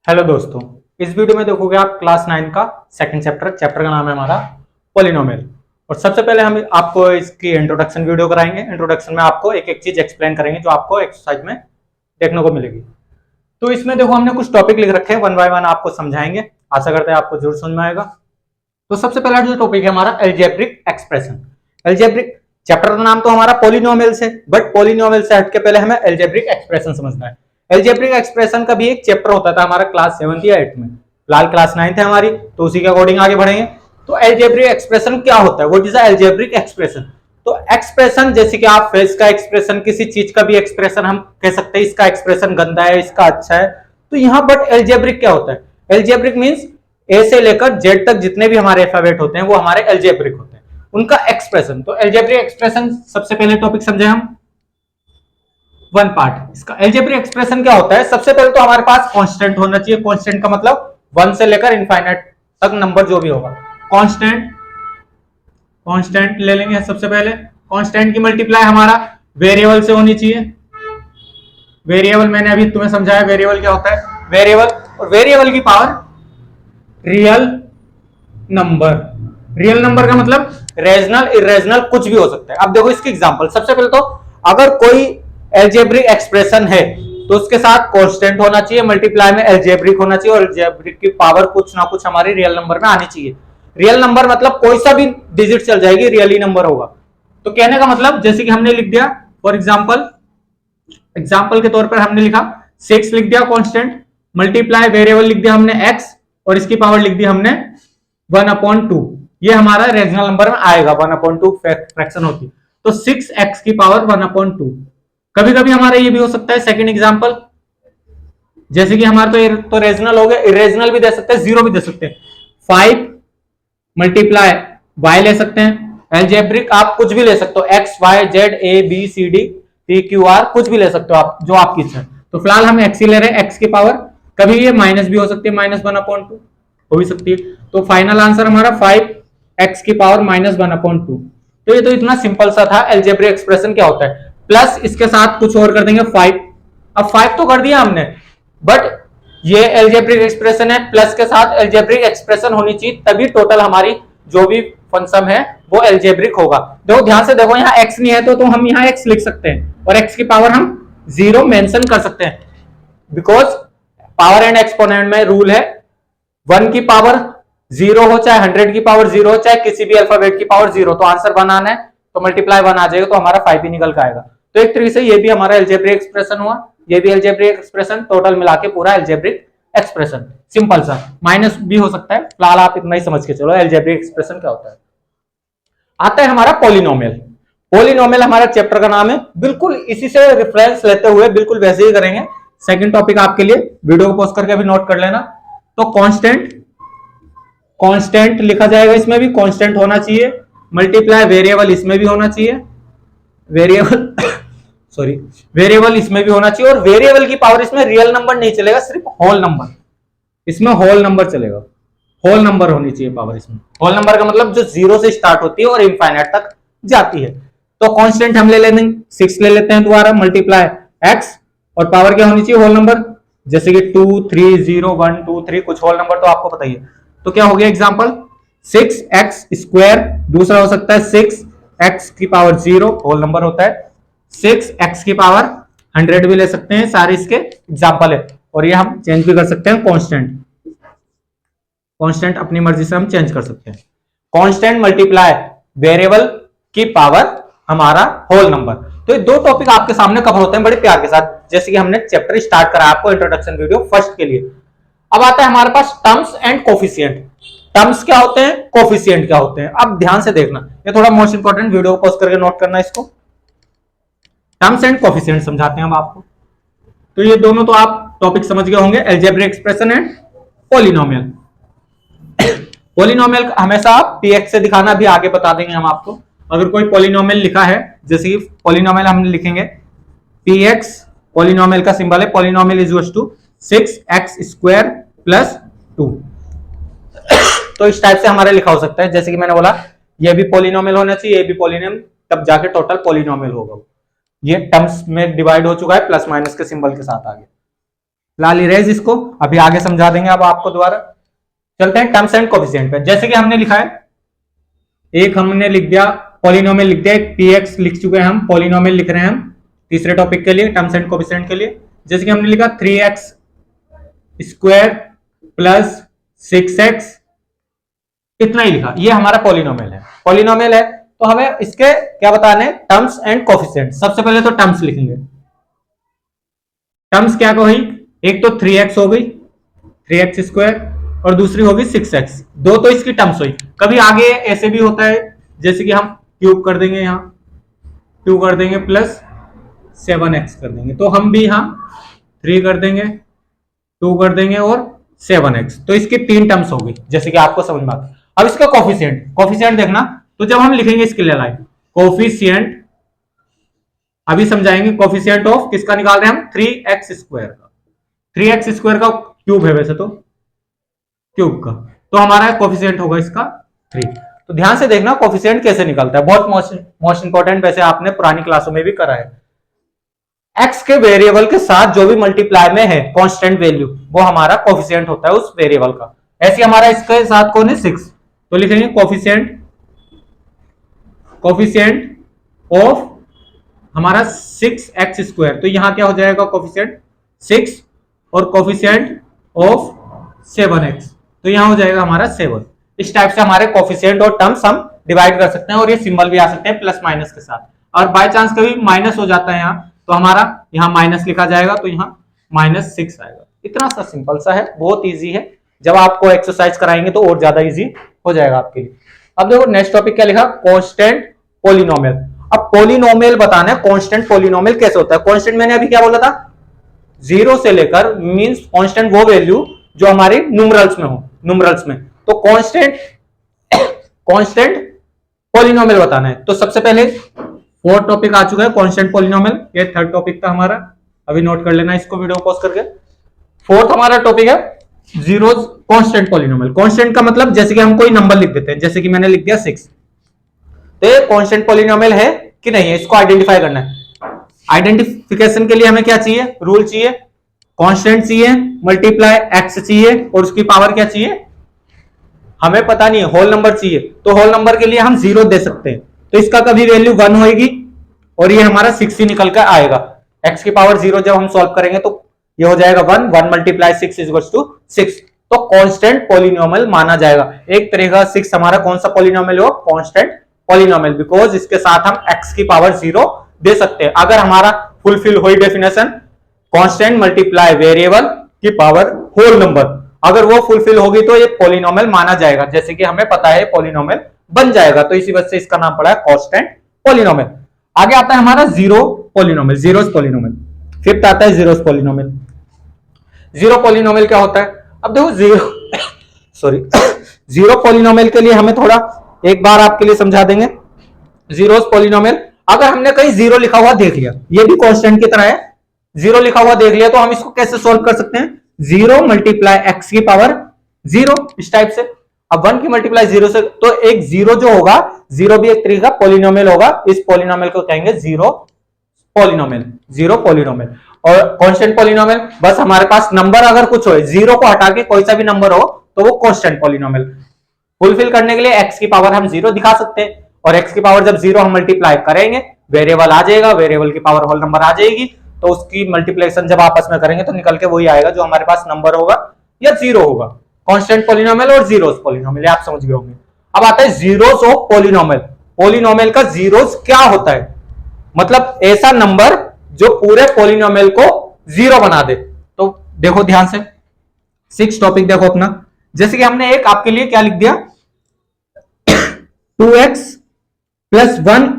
Hello दोस्तों, इस video में देखोगे आप क्लास 9 का सेकंड चैप्टर का नाम है हमारा पॉलिनोमियल। और सबसे पहले हम आपको इसकी इंट्रोडक्शन वीडियो कराएंगे। इंट्रोडक्शन में आपको एक एक चीज एक्सप्लेन करेंगे जो आपको एक्सरसाइज में देखने को मिलेगी। तो इसमें देखो हमने कुछ टॉपिक लिख रखे हैं, वन बाय वन आपको समझाएंगे। आशा करते हैं आपको जरूर समझ में आएगा। तो सबसे पहला जो टॉपिक है हमारा एल्जेब्रिक एक्सप्रेशन। एल्जेब्रिक चैप्टर का नाम तो हमारा पॉलिनोमियल्स है, बट पॉलिनोमियल से हटके पहले हमें एल्जेब्रिक एक्सप्रेशन समझना है। एल्जेब्रिक एक्सप्रेशन का भी एक चैप्टर होता था हमारा क्लास 7 या 8 में। फिलहाल क्लास 9 है हमारी, तो उसी के अकॉर्डिंग आगे बढ़ेंगे। तो एल्जेब्रिक एक्सप्रेशन क्या होता है, व्हाट इज एल्जेब्रिक एक्सप्रेशन। तो एक्सप्रेशन जैसे कि आप फेस का एक्सप्रेशन, किसी चीज का भी एक्सप्रेशन हम कह सकते हैं, इसका एक्सप्रेशन गंदा है, इसका अच्छा है। तो यहाँ बट एल्जेब्रिक क्या होता है, एल्जेब्रिक मीन्स ए से लेकर जेड तक जितने भी हमारे अल्फाबेट होते हैं वो हमारे एल्जेब्रिक होते हैं, उनका एक्सप्रेशन। तो एल्जेब्रिक एक्सप्रेशन सबसे पहले टॉपिक समझे हम वन पार्ट। इसका एल्जेब्रिक एक्सप्रेशन क्या होता है, सबसे पहले तो हमारे पास कांस्टेंट होना चाहिए। कांस्टेंट का मतलब 1 से लेकर इनफाइनाइट तक नंबर जो भी होगा कांस्टेंट। कांस्टेंट ले लेंगे सबसे पहले। कांस्टेंट की मल्टीप्लाई हमारा वेरिएबल से होनी चाहिए। वेरिएबल मैंने अभी तुम्हें समझाया वेरिएबल क्या होता है। वेरिएबल और वेरिएबल की power real number. Real number का मतलब रेशनल इरेशनल कुछ भी हो सकता है। अब देखो इसकी एग्जांपल, सबसे पहले तो अगर कोई एल्जेब्रिक एक्सप्रेशन है तो उसके साथ कांस्टेंट होना चाहिए, मल्टीप्लाई में एल्जेब्रिक होना चाहिए, और एल्जेब्रिक की पावर कुछ ना कुछ हमारी रियल नंबर में आनी चाहिए। रियल नंबर मतलब कोई सा भी डिजिट चल जाएगी, रियली नंबर होगा। तो कहने का मतलब जैसे कि हमने लिख दिया फॉर एग्जाम्पल के तौर पर हमने लिखा 6 लिख दिया कांस्टेंट, मल्टीप्लाई वेरिएबल लिख दिया हमने x, और इसकी पावर लिख दी हमने 1/2। ये हमारा रेशनल नंबर में आएगा, 1/2 फ्रैक्शन होती। तो 6x की पावर 1/2। कभी कभी हमारा ये भी हो सकता है सेकंड एग्जांपल, जैसे कि हमारा तो रेशनल हो गया, इरेशनल भी दे सकते हैं, जीरो भी दे सकते हैं। 5 मल्टीप्लाई y ले सकते हैं। एल्जेब्रिक आप कुछ भी ले सकते हो, x y z a b c d p q r कुछ भी ले सकते हो आप, जो आपकी इच्छा है। तो फिलहाल हम x ही ले रहे हैं, x की पावर। कभी ये माइनस भी हो सकती है, -1/2 हो भी सकती है। तो फाइनल आंसर हमारा 5x की पावर -1/2। तो ये तो इतना सिंपल सा था। एल्जेब्रिक एक्सप्रेशन क्या होता है, प्लस इसके साथ कुछ और कर देंगे 5। अब 5 तो कर दिया हमने, बट ये एल्जेब्रिक एक्सप्रेशन है, प्लस के साथ एल्जेब्रिक एक्सप्रेशन होनी चाहिए, तभी टोटल हमारी जो भी फंक्शन है वो एल्जेब्रिक होगा। देखो ध्यान से देखो, यहाँ x नहीं है तो हम यहाँ x लिख सकते हैं, और x की पावर हम 0 मेंशन कर सकते हैं, बिकॉज पावर एंड एक्सपोनेंट में रूल है 1 की पावर 0 हो, चाहे 100 की पावर 0 हो, चाहे किसी भी अल्फाबेट की पावर 0। तो आंसर 1 आना है, तो मल्टीप्लाई 1 आ जाएगा, तो हमारा 5 ही निकल के आएगा। तो एक तरीके से ये भी हमारा एल्जेब्रिक एक्सप्रेशन हुआ, ये भी एल्जेब्रिक एक्सप्रेशन, टोटल मिला के पूरा एल्जेब्रिक एक्सप्रेशन। सिंपल सा, माइनस भी हो सकता है। फिलहाल आप इतना ही समझ के चलो एल्जेब्रिक एक्सप्रेशन क्या होता है। आता है हमारा पॉलिनोमियल। पॉलिनोमियल हमारा चैप्टर का नाम है, बिल्कुल इसी से रेफरेंस लेते हुए बिल्कुल वैसे ही करेंगे। सेकंड टॉपिक आपके लिए, वीडियो को पॉज करके अभी नोट कर लेना। तो कांस्टेंट लिखा जाएगा, इसमें भी कांस्टेंट होना चाहिए। मल्टीप्लाई वेरिएबल इसमें भी होना चाहिए, वेरिएबल इसमें भी होना चाहिए। और वेरिएबल की पावर इसमें रियल नंबर नहीं चलेगा, सिर्फ होल नंबर, इसमें होल नंबर चलेगा। होल नंबर होनी चाहिए पावर इसमें। होल नंबर का मतलब जो 0 से स्टार्ट होती है और इनफाइनाइट तक जाती है। तो कांस्टेंट हम ले लेंगे 6 ले लेते हैं दोबारा, मल्टीप्लाई x, और पावर क्या होनी चाहिए होल नंबर, जैसे कि 2 3 0 1 2 3 कुछ होल नंबर तो आपको पता ही है। तो क्या हो गया एग्जांपल, 6x स्क्वायर, दूसरा हो सकता है 6x की पावर 0 होल नंबर होता है, 6x की पावर 100 भी ले सकते हैं, सारे इसके एग्जांपल है। और ये हम चेंज भी कर सकते हैं, कांस्टेंट अपनी मर्जी से हम चेंज कर सकते हैं। कांस्टेंट मल्टीप्लाई वेरिएबल की पावर हमारा होल नंबर। तो ये दो टॉपिक आपके सामने कवर होते हैं बड़े प्यार के साथ, जैसे कि हमने चैप्टर स्टार्ट करा आपको इंट्रोडक्शन वीडियो फर्स्ट के लिए। अब आता है हमारे पास टर्म्स एंड कोफिशिएंट। टर्म्स क्या होते हैं, कोफिशिएंट क्या होते हैं। अब ध्यान से देखना, ये थोड़ा मोस्ट इंपॉर्टेंट, वीडियो को पॉज करके नोट करना इसको। टर्म्स एंड कोफिशिएंट समझाते हैं हम आपको। तो ये दोनों तो आप टॉपिक समझ गए होंगे, algebraic expression and polynomial. Polynomial हमेशा आप px से दिखाना भी आगे बता देंगे हम आपको। अगर कोई पॉलिनोमियल लिखा है, जैसे कि पॉलिनोमियल हम लिखेंगे px, पॉलिनोमियल का सिंबल है, polynomial is equal to 6x square plus 2। तो इस टाइप से हमारा लिखा हो सकता है, जैसे कि मैंने बोला ये भी पॉलिनोमियल होना चाहिए, ये भी पॉलिनोमियल, तब जाके टोटल पॉलिनोमियल होगा। ये टर्म्स में डिवाइड हो चुका है प्लस माइनस के सिंबल के साथ आगे। फिलहाल इरेज इसको, अभी आगे समझा देंगे अब आपको दोबारा। चलते हैं टर्म्स एंड कोफिशिएंट पे। जैसे कि हमने लिखा है, एक हमने लिख दिया पॉलिनोमियल लिख दिया, एक px लिख चुके हैं हम, पॉलिनोमियल लिख रहे हैं हम तीसरे टॉपिक के लिए, टर्म्स एंड कोफिशिएंट के लिए। जैसे कि हमने लिखा 3x स्क्वायर प्लस 6x, इतना ही लिखा, ये हमारा पॉलिनोमियल है। पॉलिनोमियल है तो हमें इसके क्या बताने, टर्म्स एंड कोफिशिएंट। सबसे पहले तो टर्म्स लिखेंगे। टर्म्स क्या हुई, एक तो 3x हो गई, 3x स्क्वायर, और दूसरी होगी 6x। दो तो इसकी टर्म्स हुई। कभी आगे ऐसे भी होता है, जैसे कि हम क्यूब कर देंगे, यहां क्यूब कर देंगे प्लस 7x कर देंगे, तो हम भी यहां 3 कर देंगे, 2 कर देंगे और 7x, तो इसकी 3 टर्म्स होगी, जैसे कि आपको समझ में आता है। अब इसका कोफिशिएंट, कोफिशिएंट देखना, तो जब हम लिखेंगे इसके लिए लाइन कोफिशिएंट, अभी समझाएंगे कोफिशिएंट ऑफ किसका निकाल रहे हैं हम, 3x स्क्वायर का। 3x स्क्वायर का क्यूब है वैसे तो, क्यूब का, तो हमारा कोफिशिएंट होगा इसका 3। तो ध्यान से देखना कोफिशिएंट कैसे निकलता है, बहुत मोस्ट इंपॉर्टेंट, वैसे आपने पुरानी क्लासों में भी करा है। x के वेरिएबल के साथ जो भी मल्टीप्लाई में है कांस्टेंट वैल्यू, वो हमारा कोफिशिएंट होता है उस वेरिएबल का। ऐसे हमारा इसके साथ कौन है, 6, तो लिखेंगे कोफिशिएंट, कोफिशिएंट ऑफ हमारा 6x स्क्वायर, तो यहां क्या हो जाएगा कोफिशिएंट 6, और कोफिशिएंट ऑफ 7x, तो यहां हो जाएगा हमारा 7। इस टाइप से हमारे कोफिशिएंट और टर्म्स हम डिवाइड कर सकते हैं, और ये सिंबल भी आ सकते हैं प्लस माइनस के साथ। और बाय चांस कभी माइनस हो जाता है यहाँ, तो हमारा यहाँ माइनस लिखा जाएगा, तो यहाँ -6 आएगा। इतना सा सिंपल सा है, बहुत इजी है। जब आपको एक्सरसाइज कराएंगे तो और ज्यादा इजी हो जाएगा आपके लिए। अब देखो नेक्स्ट टॉपिक क्या लिखा, कांस्टेंट पॉलिनोमियल। अब पॉलिनोमियल बताना है, कांस्टेंट पॉलिनोमियल कैसे होता है। कांस्टेंट मैंने अभी क्या बोला था, 0 से लेकर, मींस कांस्टेंट वो वैल्यू जो हमारे न्यूमरल्स में हो, न्यूमरल्स में, तो कांस्टेंट पॉलिनोमियल बताना है। तो सबसे पहले 4th टॉपिक आ चुका है कांस्टेंट पॉलिनोमियल, ये 3rd टॉपिक था हमारा, अभी नोट कर लेना इसको वीडियो पॉज करके। 4th हमारा टॉपिक है जीरोस कांस्टेंट पॉलिनोमियल। कांस्टेंट का मतलब जैसे कि हम कोई नंबर लिख देते हैं, जैसे कि मैंने लिख दिया 6, तो ये कांस्टेंट पॉलिनोमियल है कि नहीं है, इसको आइडेंटिफाई करना है। आइडेंटिफिकेशन के लिए हमें क्या चाहिए, रूल चाहिए, कांस्टेंट चाहिए, मल्टीप्लाई एक्स चाहिए, और उसकी पावर क्या चाहिए, हमें पता नहीं है, होल नंबर चाहिए। तो होल नंबर के लिए हम 0 दे सकते हैं, तो इसका कभी वैल्यू 1 होगी, और ये हमारा 6 ही निकल कर आएगा। x की पावर 0 जब हम सॉल्व करेंगे तो ये हो जाएगा 1 मल्टीप्लाई 6 इक्वल्स टू 6, तो कांस्टेंट पॉलिनोमियल माना जाएगा। एक तरह का 6 हमारा कौन सा पॉलिनोमियल हो, कांस्टेंट पॉलिनोमियल, बिकॉज इसके साथ हम x की पावर 0 दे सकते हैं। अगर हमारा फुलफिल हुई डेफिनेशन, कांस्टेंट मल्टीप्लाई वेरिएबल की पावर होल नंबर, अगर वो फुलफिल होगी तो ये पॉलिनोमियल माना जाएगा, जैसे कि हमें पता है पॉलिनोमियल बन जाएगा, तो इसी वजह से इसका नाम पड़ा है कांस्टेंट पॉलिनोमियल। आगे आता है हमारा zero polynomial, zeros polynomial. 5th आता है जीरोस पॉलिनोमियल। जीरो पॉलिनोमियल क्या होता है, अब देखो जीरो पॉलिनोमियल के लिए हमें थोड़ा एक बार आपके लिए समझा देंगे। जीरोस पॉलिनोमियल, अगर हमने कहीं 0 लिखा हुआ देख लिया, ये भी कांस्टेंट की तरह है, 0 लिखा हुआ देख लिया, तो हम इसको कैसे सोल्व कर सकते हैं, 0 मल्टीप्लाई एक्स की पावर 0, इस टाइप से। अब 1 की मल्टीप्लाई 0 से, तो एक 0 जो होगा, 0 भी एक तरीके का पॉलिनोमियल होगा, इस पॉलिनोमियल को कहेंगे जीरो पॉलिनोमियल, जीरो पॉलिनोमियल। और कांस्टेंट पॉलिनोमियल, बस हमारे पास नंबर अगर कुछ हो, 0 को हटा के कोई सा भी नंबर हो, तो वो कांस्टेंट पॉलिनोमियल। फुलफिल करने के लिए x की पावर हम 0 दिखा सकते हैं, और x की पावर जब 0 हम मल्टीप्लाई करेंगे, वेरिएबल आ जाएगा, वेरिएबल की पावर होल नंबर आ जाएगी, तो उसकी मल्टीप्लिकेशन जब आपस में करेंगे तो निकल के वही आएगा जो हमारे पास नंबर होगा या 0 होगा। कांस्टेंट पॉलिनोमियल और जीरोस पॉलिनोमियल, आप समझ गए होंगे। अब आता है जीरोस ऑफ पॉलिनोमियल। पॉलिनोमियल का जीरोस क्या होता है, मतलब ऐसा नंबर जो पूरे पॉलिनोमियल को 0 बना दे। तो देखो ध्यान से, 6 टॉपिक देखो अपना, जैसे कि हमने एक आपके लिए क्या लिख दिया, 2x प्लस 1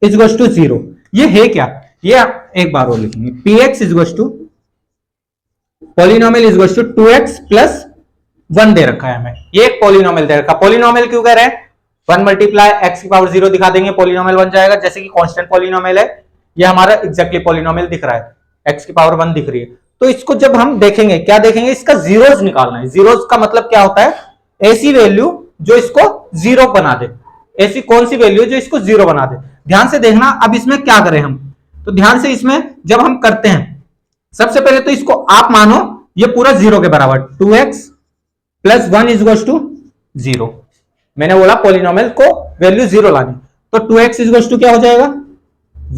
इज टू 0। ये है क्या, ये एक बार और लिखेंगे, px is to polynomial is to 2x plus 1 दे रखा है हमें, ये एक पॉलिनोमियल दे रखा। पॉलिनोमियल क्यों कह रहे हैं, 1 मल्टीप्लाई एक्स की पावर 0 दिखा देंगे, पॉलिनोमियल बन जाएगा। जैसे कि कांस्टेंट पॉलिनोमियल है, ये हमारा एग्जैक्टली पॉलिनोमियल दिख रहा है, एक्स की पावर 1 दिख रही है। तो इसको जब हम देखेंगे, क्या देखेंगे, इसका जीरोस निकालना है। जीरोस का मतलब क्या होता है, ऐसी वैल्यू जो इसको 0 बना दे, ऐसी कौन सी वैल्यू जो इसको 0 बना दे। ध्यान से देखना, अब इसमें क्या करें हम, तो ध्यान से इसमें जब हम करते हैं, सबसे पहले तो इसको आप मानो ये पूरा 0 के बराबर, 2x plus 1 is equal to 0। मैंने बोला पॉलिनोमियल को वैल्यू 0 लानी, तो 2x इज इक्वल टू क्या हो जाएगा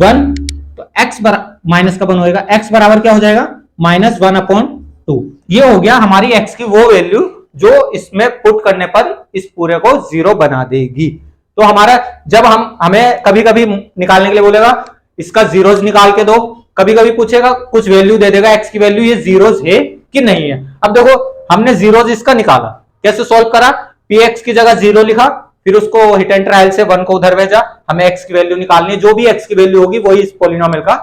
1, तो x माइनस का 1 होएगा, x बराबर क्या हो जाएगा माइनस 1/2। ये हो गया हमारी x की वो वैल्यू जो इसमें पुट करने पर इस पूरे को 0 बना देगी। तो हमारा जब हमें कभी कभी निकालने के लिए बोलेगा इसका जीरोज निकाल के दो, कभी कभी पूछेगा कुछ वैल्यू दे देगा x की वैल्यू, ये जीरोज है कि नहीं है। अब देखो हमने जीरोज इसका निकाला, कैसे सॉल्व करा, px की जगह 0 लिखा, फिर उसको हिट एंड ट्रायल से 1 को उधर भेजा, हमें x की वैल्यू निकालनी है, जो भी x की वैल्यू होगी वही इस पॉलिनोमियल का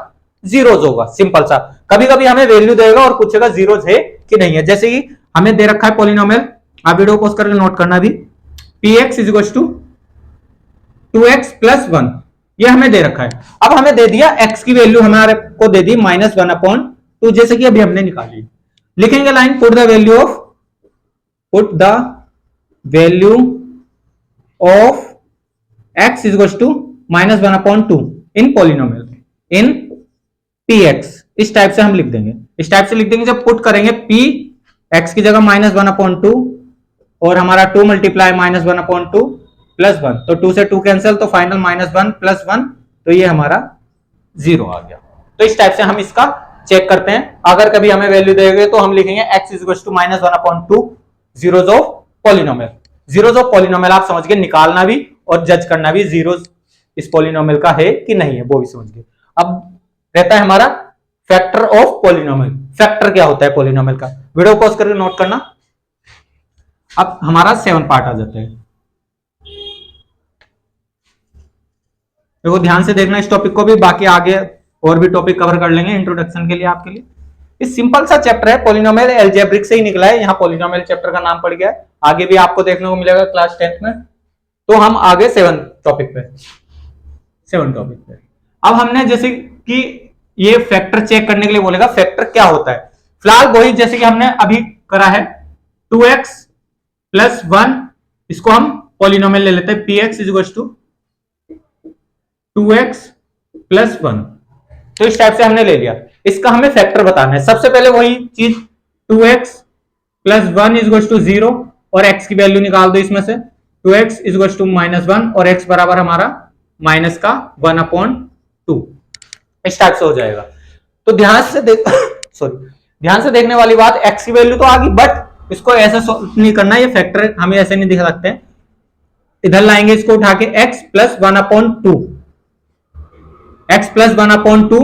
जीरोज होगा, सिंपल सा। कभी कभी हमें वैल्यू देगा और पूछेगा जीरोज है कि नहीं है, जैसे कि हमें दे रखा है पॉलिनोमियल, आप वीडियो पॉज करके नोट करना भी, px is equal to 2x plus 1, ये हमें दे रखा है। अब हमें दे दिया x की वैल्यू हमारे को दे दी -1/2, जैसे कि अभी हमने निकाली। लिखेंगे line put the value of x is equal to -1/2 in polynomial in px, इस टाइप से हम लिख देंगे, इस टाइप से लिख देंगे। जब पुट करेंगे p x की जगह -1/2 और हमारा 2 मल्टीप्लाई -1/2 प्लस 1, तो 2 से 2 कैंसिल, तो फाइनल -1 प्लस 1, तो ये हमारा 0 आ गया। तो इस टाइप से हम इसका चेक करते हैं। अगर कभी हमें वैल्यू देंगे तो हम लिखेंगे x is equal to -1/2 zeros of polynomial. Zeros of polynomial आप समझ गए, निकालना भी और जज करना भी, जीरोज इस पॉलिनोमियल का है कि नहीं है वो भी समझ गए। अब रहता है हमारा फैक्टर ऑफ पॉलिनोमियल। फैक्टर क्या होता है पॉलिनोमियल का, वीडियो पॉज करके नोट करना। अब हमारा 7 पार्ट आ जाता है, देखो ध्यान से देखना इस टॉपिक को भी, बाकी आगे और भी टॉपिक कवर कर लेंगे इंट्रोडक्शन के लिए आपके लिए। इस सिंपल सा चैप्टर है पॉलिनोमियल, अलजेब्रिक से ही निकला है, यहाँ पॉलिनोमियल चैप्टर का नाम पड़ गया है, आगे भी आपको देखने को मिलेगा क्लास 10th में। तो हम आगे 7 टॉपिक पे। अब हमने जैसे कि ये फैक्टर चेक करने के लिए बोलेगा फैक्टर क्या होता है, फिलहाल वही जैसे कि हमने अभी करा है 2x प्लस 1, इसको हम पॉलिनोमियल ले लेते हैं, px is equal to 2x plus 1। तो इस टाइप से हमने ले लिया, इसका हमें फैक्टर बताना है। सबसे पहले वही चीज 2x plus 1 is equal to 0 और x की वैल्यू निकाल दो इसमें से, 2x इज इक्वल टू -1 और x बराबर हमारा माइनस का 1/2, इस टाइप से हो जाएगा। तो ध्यान से ध्यान से देखने वाली बात, x की वैल्यू तो आ गई, बट इसको ऐसा नहीं करना, ये फैक्टर हमें ऐसे नहीं दिखा सकते, इधर लाएंगे इसको उठा के x प्लस 1/2, x प्लस 1/2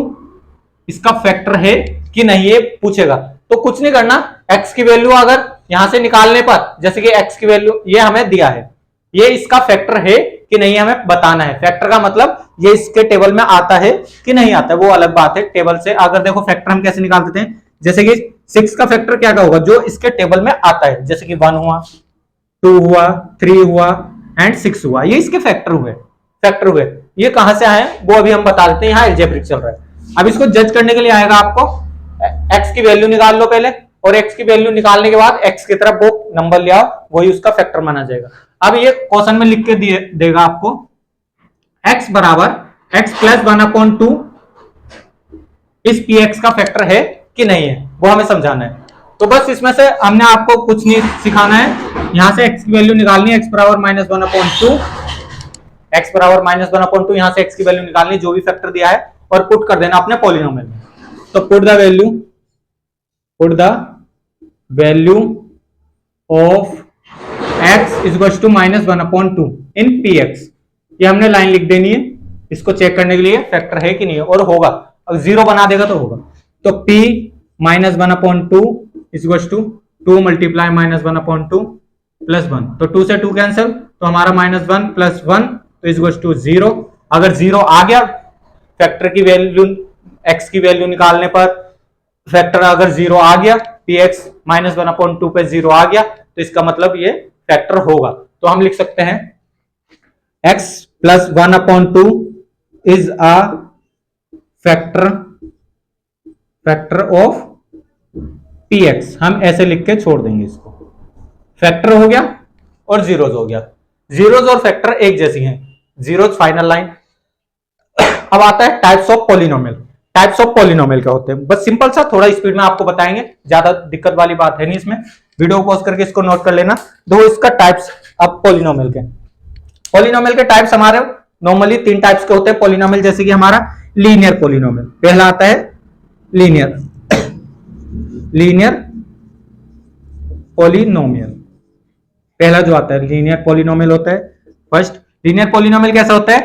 इसका फैक्टर है कि नहीं ये पूछेगा। तो कुछ नहीं करना, x की वैल्यू अगर यहां से निकालने पर, जैसे कि x की वैल्यू ये हमें दिया है, ये इसका फैक्टर है कि नहीं हमें बताना है। फैक्टर का मतलब ये इसके टेबल में आता है कि नहीं आता है, वो अलग बात है। टेबल से अगर देखो फैक्टर हम कैसे निकाल देते हैं, जैसे कि 6 का फैक्टर क्या होगा, जो इसके टेबल में आता है, जैसे कि 1 हुआ, 2 हुआ, 3 हुआ एंड 6 हुआ, ये इसके फैक्टर हुए। ये कहां से आए वो अभी हम बता देते हैं, यहाँ अलजेब्रिक चल रहा है। अब इसको जज करने के लिए आएगा आपको, x की वैल्यू निकाल लो पहले, और x की वैल्यू निकालने के बाद x की तरफ वो नंबर ले आओ, वही उसका फैक्टर माना जाएगा। अब ये क्वेश्चन में लिख के देगा आपको x बराबर x प्लस 1/2 इस px का फैक्टर है कि नहीं है, वो हमें समझाना है। तो बस इसमें से हमने आपको कुछ नहीं सिखाना है, यहां से x की वैल्यू निकालनी है, x बराबर -1/2, x बराबर -1/2, यहां से x की वैल्यू निकालनी, जो भी फैक्टर दिया है, और पुट कर देना अपने पॉलिनोमियल में। तो put the value of x is equal to -1/2 in px, ये हमने लाइन लिख देनी है इसको चेक करने के लिए फैक्टर है कि नहीं है, और होगा, अगर 0 बना देगा तो होगा। तो p -1/2 is equal to 2 multiply -1/2 plus 1, तो 2 से 2 कैंसिल, तो हमारा -1 प्लस 1 तो इज इक्वल टू 0। अगर 0 आ गया फैक्टर की वैल्यू, x की वैल्यू निकालने पर फैक्टर अगर 0 आ गया, px -1/2 पे 0 आ गया, तो इसका मतलब ये फैक्टर होगा। तो हम लिख सकते हैं x plus 1/2 is a factor of px, हम ऐसे लिख के छोड़ देंगे इसको। फैक्टर हो गया और जीरोज हो गया, जीरोज और फैक्टर एक जैसी हैं, जीरोज फाइनल लाइन। अब आता है types of polynomial. Types of polynomial क्या होते हैं, बस सिंपल सा थोड़ा स्पीड में आपको बताएंगे, ज्यादा दिक्कत वाली बात है नहीं इसमें। वीडियो को पॉज करके इसको नोट कर लेना। दो इसका टाइप्स अब पॉलिनोमियल के टाइप्स हमारे नॉर्मली 3 टाइप्स के होते हैं पॉलिनोमियल, जैसे कि हमारा लीनियर पॉलिनोमियल पहला आता है, लीनियर पॉलिनोमियल पहला जो आता है लीनियर पॉलिनोमियल होता है। फर्स्ट लीनियर पॉलिनोमियल कैसा होता है,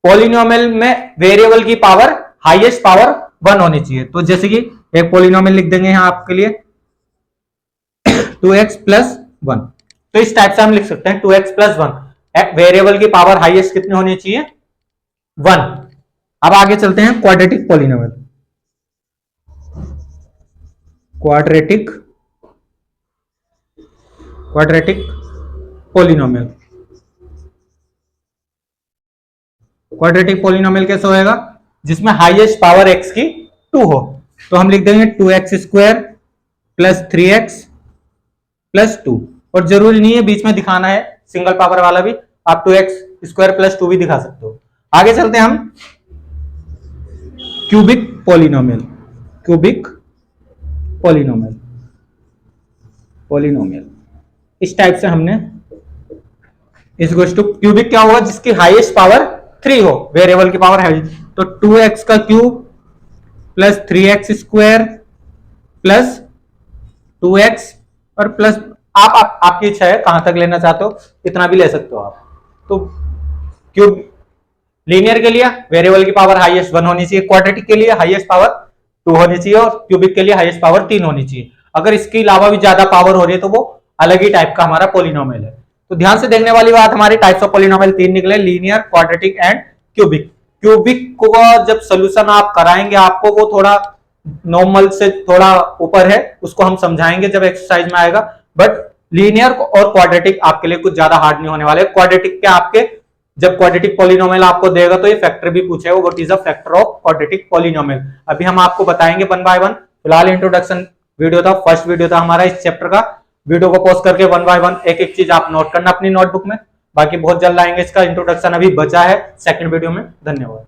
पॉलिनोमियल में वेरिएबल की पावर हाईएस्ट पावर 1 होनी चाहिए। तो जैसे कि एक पॉलिनोमियल लिख देंगे यहां आपके लिए 2x + 1, तो इस टाइप से हम लिख सकते हैं 2x + 1, वेरिएबल की पावर हाईएस्ट कितनी होनी चाहिए, 1। अब आगे चलते हैं quadratic polynomial. Quadratic polynomial, quadratic polynomial कैसे होएगा, जिसमें हाईएस्ट पावर x की 2 हो। तो हम लिख देंगे 2x² + 3x + 2, और जरूरी नहीं है बीच में दिखाना है सिंगल पावर वाला भी, आप 2x² + 2 भी दिखा सकते हो। आगे चलते हैं हम क्यूबिक पॉलिनोमियल इस टाइप से हमने इसको क्यूबिक क्या होगा, जिसकी हाईएस्ट पावर 3 हो, वेरिएबल की पावर है, तो 2x³ + 3x² + 2x और प्लस आपकी इच्छा है कहां तक लेना चाहते हो इतना भी ले सकते हो आप। तो क्यूब लीनियर के लिए वेरिएबल की पावर हाईएस्ट 1 होनी चाहिए, क्वाड्रेटिक के लिए हाईएस्ट पावर 2 होनी चाहिए, और क्यूबिक के लिए हाईएस्ट पावर 3 होनी चाहिए। अगर इसके अलावा भी ज्यादा पावर हो रही है तो वो अलग ही टाइप का हमारा पॉलिनोमियल है। तो ध्यान से देखने वाली बात, हमारी टाइप्स ऑफ पॉलिनोमियल 3 निकले, linear, quadratic and cubic. Cubic को जब सोल्यूशन आप कराएंगे आपको, वो थोड़ा नॉर्मल से थोड़ा ऊपर है, उसको हम समझाएंगे जब एक्सरसाइज में आएगा। बट लीनियर और क्वाड्रेटिक आपके लिए कुछ ज्यादा हार्ड नहीं होने वाले। क्वाड्रेटिक के आपके जब क्वाड्रेटिक पॉलिनोमियल आपको देगा तो ये फैक्टर भी पूछेगा, what is the factor of quadratic polynomial. अभी हम आपको बताएंगे 1 बाय 1। फिलहाल इंट्रोडक्शन वीडियो था, फर्स्ट वीडियो था हमारा इस चैप्टर का। वीडियो को पॉज करके 1 बाय 1 एक एक चीज आप नोट करना अपनी नोटबुक में। बाकी बहुत जल्द आएंगे, इसका इंट्रोडक्शन अभी बचा है सेकंड वीडियो में। धन्यवाद।